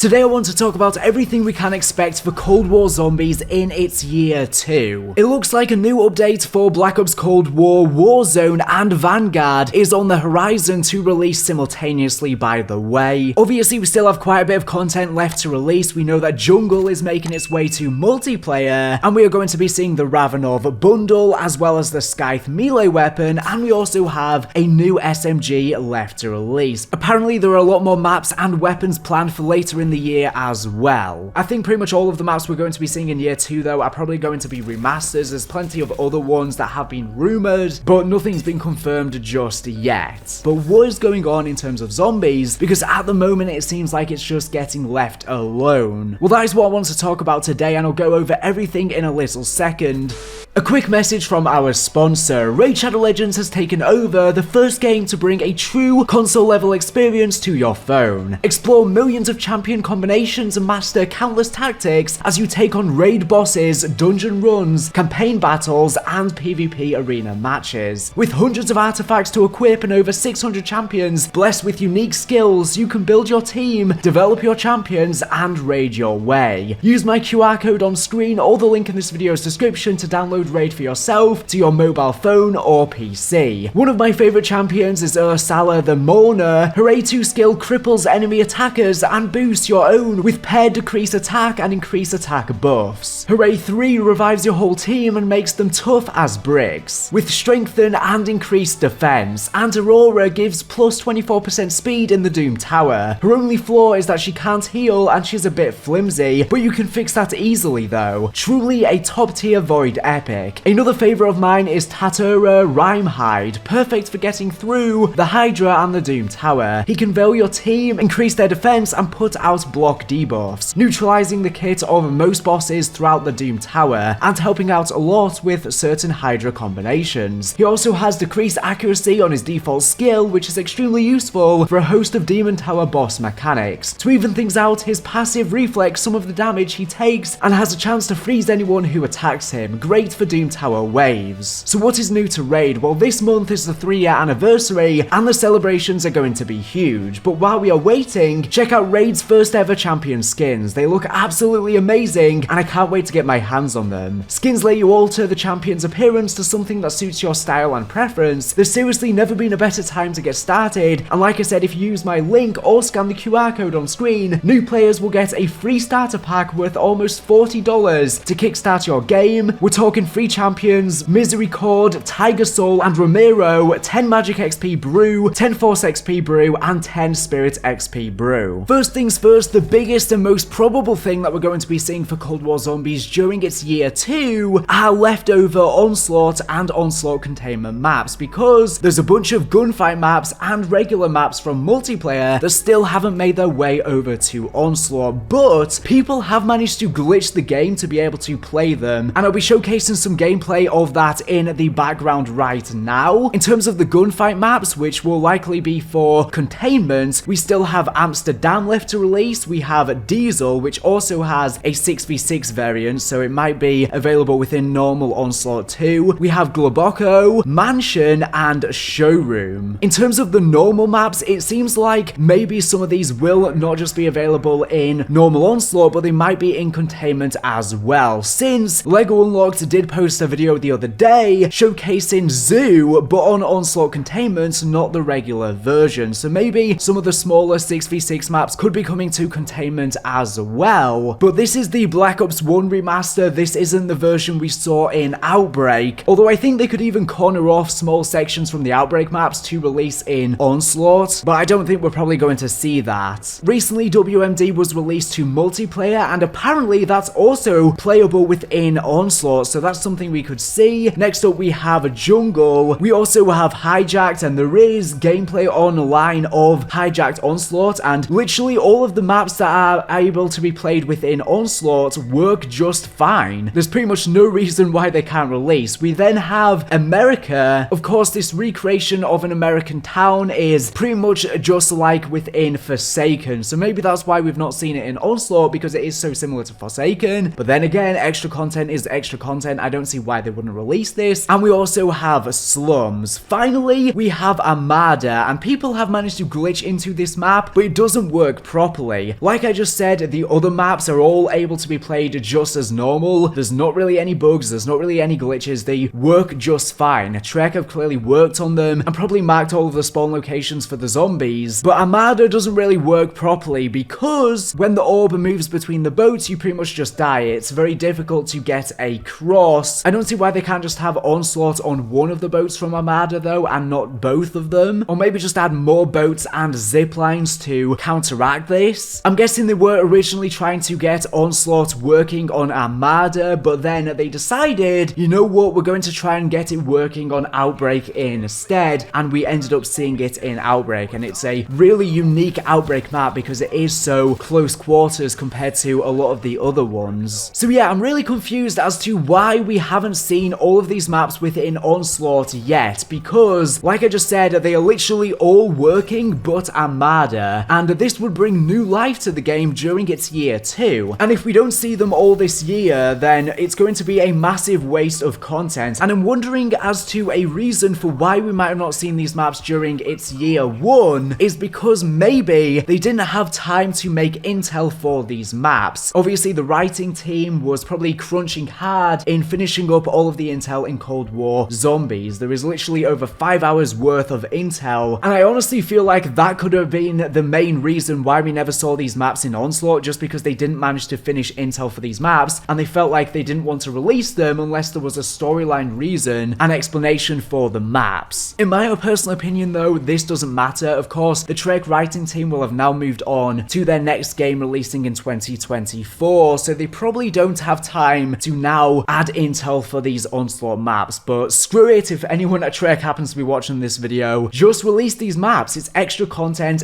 Today I want to talk about everything we can expect for Cold War Zombies in its year 2. It looks like a new update for Black Ops Cold War, Warzone and Vanguard is on the horizon to release simultaneously, by the way. Obviously we still have quite a bit of content left to release. We know that Jungle is making its way to multiplayer, and we are going to be seeing the Ravenov bundle as well as the Scythe melee weapon, and we also have a new SMG left to release. Apparently there are a lot more maps and weapons planned for later in the year as well. I think pretty much all of the maps we're going to be seeing in year 2 though are probably going to be remasters. There's plenty of other ones that have been rumored, but nothing's been confirmed just yet. But what is going on in terms of zombies? Because at the moment it seems like it's just getting left alone. Well, that is what I want to talk about today, and I'll go over everything in a little second. A quick message from our sponsor. Raid Shadow Legends has taken over, the first game to bring a true console level experience to your phone. Explore millions of champion combinations and master countless tactics as you take on raid bosses, dungeon runs, campaign battles, and PvP arena matches. With hundreds of artifacts to equip and over 600 champions blessed with unique skills, you can build your team, develop your champions, and raid your way. Use my QR code on screen or the link in this video's description to download Raid for yourself to your mobile phone or PC. One of my favorite champions is Ursala the Mourner. Her A2 skill cripples enemy attackers and boosts your own with paired decrease attack and increase attack buffs. Her A3 revives your whole team and makes them tough as bricks, with strengthen and increased defense, and Aurora gives plus 24% speed in the Doom Tower. Her only flaw is that she can't heal and she's a bit flimsy, but you can fix that easily though. Truly a top tier Void epic. Another favourite of mine is Tatura Rhymehide, perfect for getting through the Hydra and the Doom Tower. He can veil your team, increase their defense, and put out block debuffs, neutralizing the kit of most bosses throughout the Doom Tower, and helping out a lot with certain Hydra combinations. He also has decreased accuracy on his default skill, which is extremely useful for a host of Demon Tower boss mechanics. To even things out, his passive reflects some of the damage he takes and has a chance to freeze anyone who attacks him. Great for Doom Tower waves. So what is new to Raid? Well, this month is the 3-year anniversary and the celebrations are going to be huge, but while we are waiting, check out Raid's first ever champion skins. They look absolutely amazing and I can't wait to get my hands on them. Skins let you alter the champion's appearance to something that suits your style and preference. There's seriously never been a better time to get started, and like I said, if you use my link or scan the QR code on screen, new players will get a free starter pack worth almost $40 to kickstart your game. We're talking free champions, Misericord, Tiger Soul, and Ramiro, 10 Magic XP Brew, 10 Force XP Brew, and 10 Spirit XP Brew. First things first, the biggest and most probable thing that we're going to be seeing for Cold War Zombies during its year 2 are leftover Onslaught and Onslaught containment maps, because there's a bunch of gunfight maps and regular maps from multiplayer that still haven't made their way over to Onslaught, but people have managed to glitch the game to be able to play them, and I'll be showcasing some gameplay of that in the background right now. In terms of the gunfight maps, which will likely be for containment, we still have Amsterdam left to release. We have Diesel, which also has a 6v6 variant, so it might be available within normal Onslaught 2. We have Globoko, Mansion, and Showroom. In terms of the normal maps, it seems like maybe some of these will not just be available in normal Onslaught, but they might be in containment as well, since Lego Unlocked did post a video the other day showcasing Zoo, but on Onslaught containment, not the regular version. So maybe some of the smaller 6v6 maps could be coming to containment as well. But this is the Black Ops 1 remaster. This isn't the version we saw in Outbreak, although I think they could even corner off small sections from the Outbreak maps to release in Onslaught, but I don't think we're probably going to see that. Recently, WMD was released to multiplayer, and apparently that's also playable within Onslaught, so that's something we could see. Next up, we have Jungle. We also have Hijacked, and there is gameplay online of Hijacked Onslaught, and literally all of the maps that are able to be played within Onslaught work just fine. There's pretty much no reason why they can't release. We then have America. Of course, this recreation of an American town is pretty much just like within Forsaken, so maybe that's why we've not seen it in Onslaught, because it is so similar to Forsaken. But then again, extra content is extra content. I I don't see why they wouldn't release this. And we also have slums. Finally, we have Armada, and people have managed to glitch into this map, but it doesn't work properly. Like I just said, the other maps are all able to be played just as normal. There's not really any bugs, there's not really any glitches, they work just fine. Trek have clearly worked on them and probably marked all of the spawn locations for the zombies, but Armada doesn't really work properly because when the orb moves between the boats, you pretty much just die. It's very difficult to get across. I don't see why they can't just have Onslaught on one of the boats from Armada though, and not both of them, or maybe just add more boats and zip lines to counteract this. I'm guessing they were originally trying to get Onslaught working on Armada, but then they decided, you know what, we're going to try and get it working on Outbreak instead, and we ended up seeing it in Outbreak, and it's a really unique Outbreak map because it is so close quarters compared to a lot of the other ones. So yeah, I'm really confused as to why we haven't seen all of these maps within Onslaught yet, because like I just said, they are literally all working but Armada, and this would bring new life to the game during its year 2. And if we don't see them all this year, then it's going to be a massive waste of content, and I'm wondering as to a reason for why we might have not seen these maps during its year 1 is because maybe they didn't have time to make intel for these maps. Obviously the writing team was probably crunching hard in finishing up all of the intel in Cold War Zombies. There is literally over 5 hours worth of intel, and I honestly feel like that could have been the main reason why we never saw these maps in Onslaught, just because they didn't manage to finish intel for these maps, and they felt like they didn't want to release them unless there was a storyline reason and explanation for the maps. In my personal opinion though, this doesn't matter. Of course, the Trek writing team will have now moved on to their next game releasing in 2024, so they probably don't have time to now add intel for these Onslaught maps, but screw it, if anyone at Trek happens to be watching this video, just release these maps. It's extra content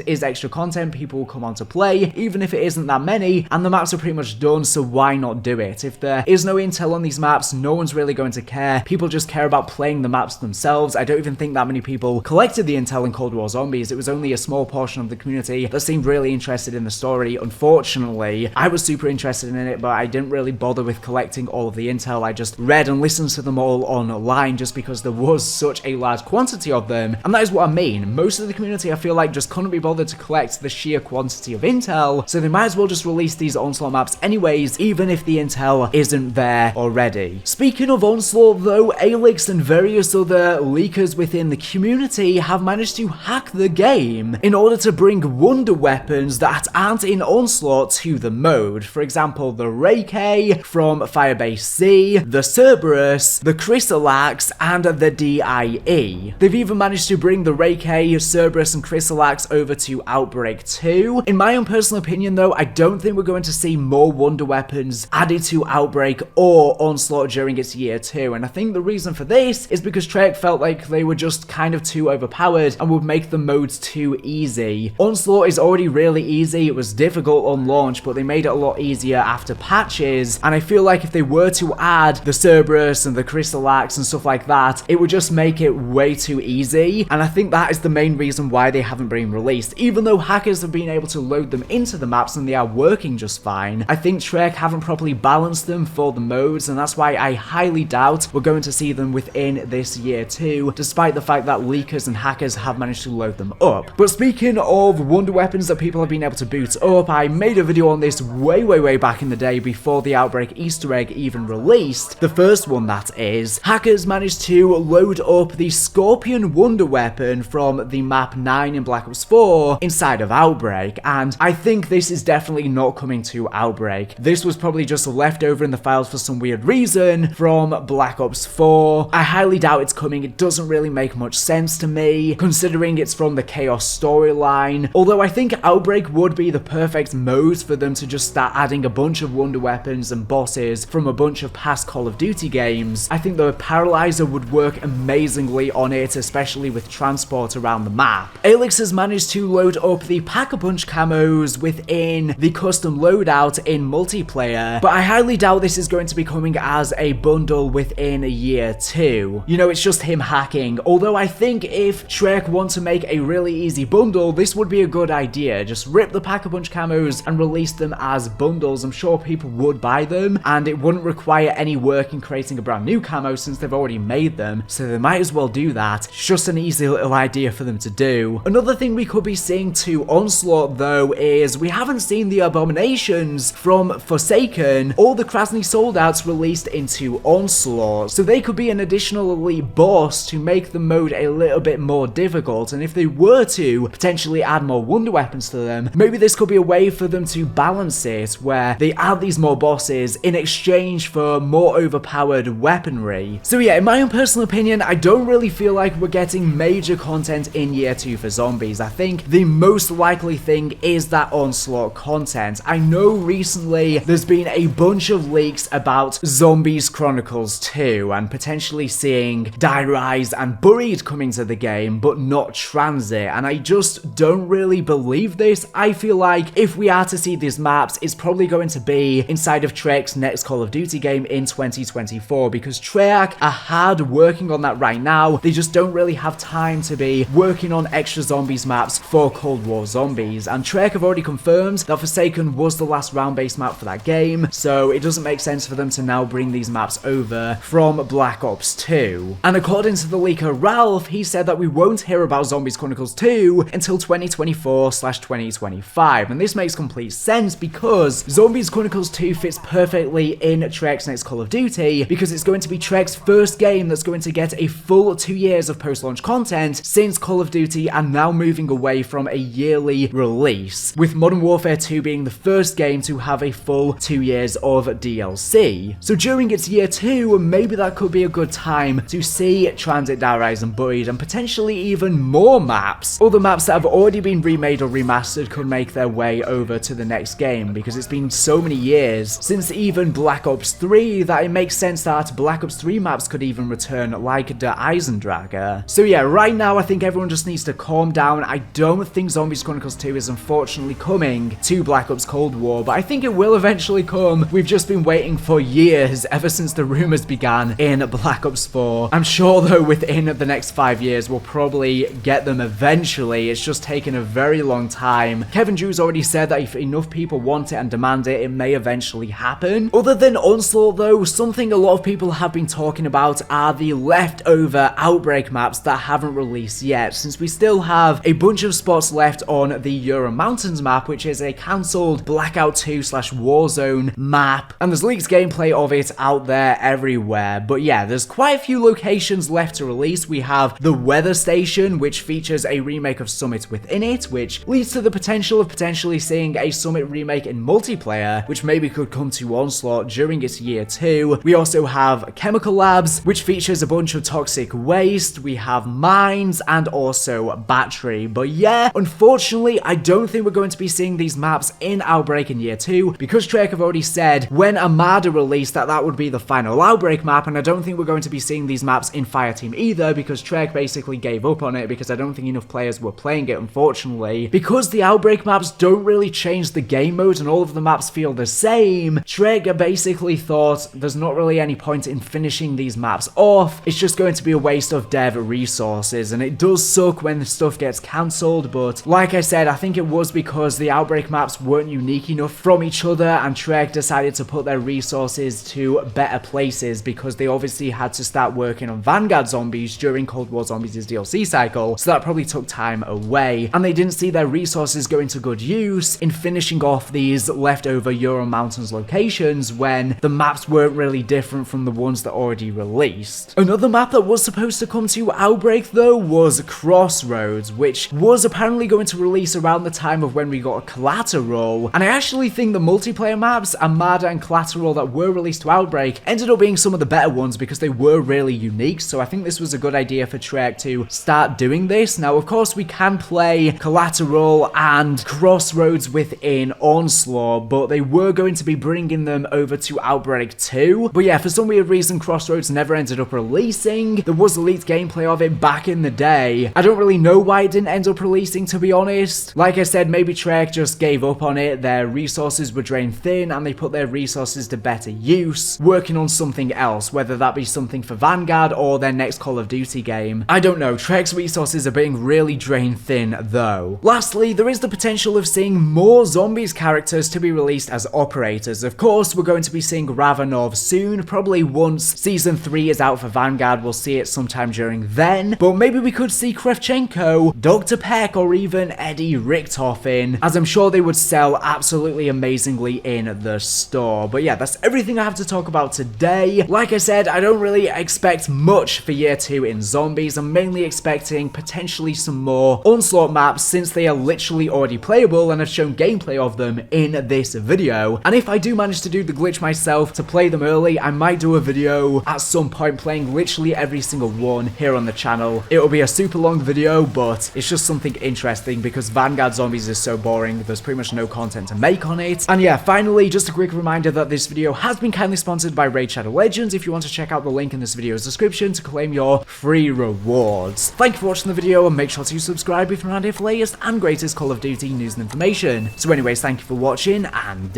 is extra content, people will come on to play, even if it isn't that many, and the maps are pretty much done, so why not do it? If there is no intel on these maps, no one's really going to care. People just care about playing the maps themselves. I don't even think that many people collected the intel in Cold War Zombies. It was only a small portion of the community that seemed really interested in the story. Unfortunately, I was super interested in it, but I didn't really bother with collecting all of the intel. I just read and listened to them all online just because there was such a large quantity of them, and that is what I mean. Most of the community, I feel like, just couldn't be bothered to collect the sheer quantity of intel, so they might as well just release these Onslaught maps anyways, even if the intel isn't there already. Speaking of Onslaught though, Alex and various other leakers within the community have managed to hack the game in order to bring wonder weapons that aren't in Onslaught to the mode. For example, the Ray K from Firebase C, the Cerberus, the Chrysalax, and the DIE. They've even managed to bring the Ray K, Cerberus, and Chrysalax over to Outbreak 2. In my own personal opinion though, I don't think we're going to see more wonder weapons added to Outbreak or Onslaught during its year 2, and I think the reason for this is because Trek felt like they were just kind of too overpowered and would make the modes too easy. Onslaught is already really easy. It was difficult on launch, but they made it a lot easier after patches, and I feel like if they were to add the Cerberus and the Chrysalax and stuff like that, it would just make it way too easy, and I think that is the main reason why they haven't been released. Even though hackers have been able to load them into the maps and they are working just fine, I think Trek haven't properly balanced them for the modes, and that's why I highly doubt we're going to see them within this year 2, despite the fact that leakers and hackers have managed to load them up. But speaking of wonder weapons that people have been able to boot up, I made a video on this way back in the day before the Outbreak Easter egg even released. The first one, that is. Hackers managed to load up the Scorpion wonder weapon from the map 9 in Black Ops 4 inside of Outbreak, and I think this is definitely not coming to Outbreak. This was probably just left over in the files for some weird reason from Black Ops 4. I highly doubt it's coming. It doesn't really make much sense to me, considering it's from the Chaos storyline, although I think Outbreak would be the perfect mode for them to just start adding a bunch of wonder weapons and bosses from a bunch of past Call of Duty games. I think the Paralyzer would work amazingly on it, especially with transport around the map. Alex has managed to load up the Pack-a-Punch camos within the custom loadout in multiplayer, but I highly doubt this is going to be coming as a bundle within year 2. You know, it's just him hacking, although I think if Trek want to make a really easy bundle, this would be a good idea. Just rip the Pack-a-Punch camos and release them as bundles. I'm sure people would buy them, and it wouldn't require any work in creating a brand new camo since they've already made them, so they might as well do that. It's just an easy little idea for them to do. Another thing we could be seeing to Onslaught though is we haven't seen the abominations from Forsaken or the Krasny Soldouts released into Onslaught, so they could be an additional elite boss to make the mode a little bit more difficult, and if they were to potentially add more wonder weapons to them, maybe this could be a way for them to balance it where they add these more bosses in exchange for more overpowered weaponry. So yeah, in my own personal opinion, I don't really feel like we're getting major content in year 2 for zombies. I think the most likely thing is that Onslaught content. I know recently there's been a bunch of leaks about Zombies Chronicles 2 and potentially seeing Die Rise and Buried coming to the game, but not Transit, and I just don't really believe this. I feel like if we are to see these maps, it's probably going to be inside of Treyarch's next Call of Duty game in 2024, because Treyarch are hard working on that right now. They just don't really have time to be working on extra zombies maps for Cold War Zombies, and Treyarch have already confirmed that Forsaken was the last round-based map for that game, so it doesn't make sense for them to now bring these maps over from Black Ops 2. And according to the leaker Ralph, he said that we won't hear about Zombies Chronicles 2 until 2024/2025, and this makes complete sense because Zombies Chronicles 2 fits perfectly in Treyarch's next Call of Duty, because it's going to be Treyarch's first game that's going to get a full 2 years of post-launch content since Call of Duty and now moving away from a yearly release, with Modern Warfare 2 being the first game to have a full 2 years of DLC. So during its year 2, maybe that could be a good time to see Transit, Die Rise and Buried, and potentially even more maps. Other maps that have already been remade or remastered could make their way over to the next game, because it's been so many years since even Black Ops 3 that it makes sense that Black Ops 3 maps could even return, like Der Eisendrache. So yeah, right now I think everyone just needs to calm down. I don't think Zombies Chronicles 2 is unfortunately coming to Black Ops Cold War, but I think it will eventually come. We've just been waiting for years, ever since the rumors began in Black Ops 4. I'm sure though within the next 5 years we'll probably get them eventually. It's just taken a very long time. Kevin Drew's already said that if enough people want it and demand it, it may eventually happen. Other than Onslaught though, something a lot of people have been talking about are the leftover Outbreak maps that haven't released yet, since we still have a bunch of spots left on the Ural Mountains map, which is a cancelled Blackout 2/Warzone map, and there's leaked gameplay of it out there everywhere. But yeah, there's quite a few locations left to release. We have the Weather Station, which features a remake of Summit within it, which leads to the potential of potentially seeing a Summit remake in multiplayer, which maybe could come to Onslaught during its year 2. We also have Chemical Labs, which features a bunch of toxic waste. We have mines and also Battery. But yeah, unfortunately, I don't think we're going to be seeing these maps in Outbreak in year 2, because Treyarch have already said when Armada released that would be the final Outbreak map, and I don't think we're going to be seeing these maps in Fireteam either, because Treyarch basically gave up on it because I don't think enough players were playing it, unfortunately. Because the Outbreak maps don't really change the game mode and all of the maps feel the same, Treyarch basically thought there's not really any point in finishing these maps off. It's just going to be a waste of dev resources, and it does suck when the stuff gets cancelled, but like I said, I think it was because the Outbreak maps weren't unique enough from each other, and Treyarch decided to put their resources to better places, because they obviously had to start working on Vanguard Zombies during Cold War Zombies' DLC cycle, so that probably took time away, and they didn't see their resources going to good use in finishing off these leftover Ural Mountains locations when the maps weren't really different from the ones that already released. Another map that was supposed to come to Outbreak though was Crossroads, which was apparently going to release around the time of when we got Collateral, and I actually think the multiplayer maps, Armada and Collateral, that were released to Outbreak ended up being some of the better ones because they were really unique, so I think this was a good idea for Treyarch to start doing this. Now of course we can play Collateral and Crossroads within Onslaught, but they were going to be bringing them over to Outbreak 2, but yeah, for some weird reason Crossroads never ended up releasing. There was leaked gameplay of it back in the day. I don't really know why it didn't end up releasing, to be honest. Like I said, maybe Treyarch just gave up on it, their resources were drained thin, and they put their resources to better use, working on something else, whether that be something for Vanguard or their next Call of Duty game. I don't know, Treyarch's resources are being really drained thin though. Lastly, there is the potential of seeing more Zombies characters to be released as operators. Of course, we're going to be seeing expecting Ravenov soon, probably once Season 3 is out for Vanguard, we'll see it sometime during then, but maybe we could see Kravchenko, Dr. Peck, or even Eddie Richthoff in, as I'm sure they would sell absolutely amazingly in the store. But yeah, that's everything I have to talk about today. Like I said, I don't really expect much for year 2 in Zombies. I'm mainly expecting potentially some more Onslaught maps, since they are literally already playable and I've shown gameplay of them in this video. And if I do manage to do the glitch myself to play them early, I might do a video at some point playing literally every single one here on the channel. It'll be a super long video, but it's just something interesting because Vanguard Zombies is so boring. There's pretty much no content to make on it. And yeah, finally, just a quick reminder that this video has been kindly sponsored by Raid Shadow Legends. If you want to check out the link in this video's description to claim your free rewards. Thank you for watching the video, and make sure to subscribe if you're around here for latest and greatest Call of Duty news and information. So anyways, thank you for watching, and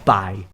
bye.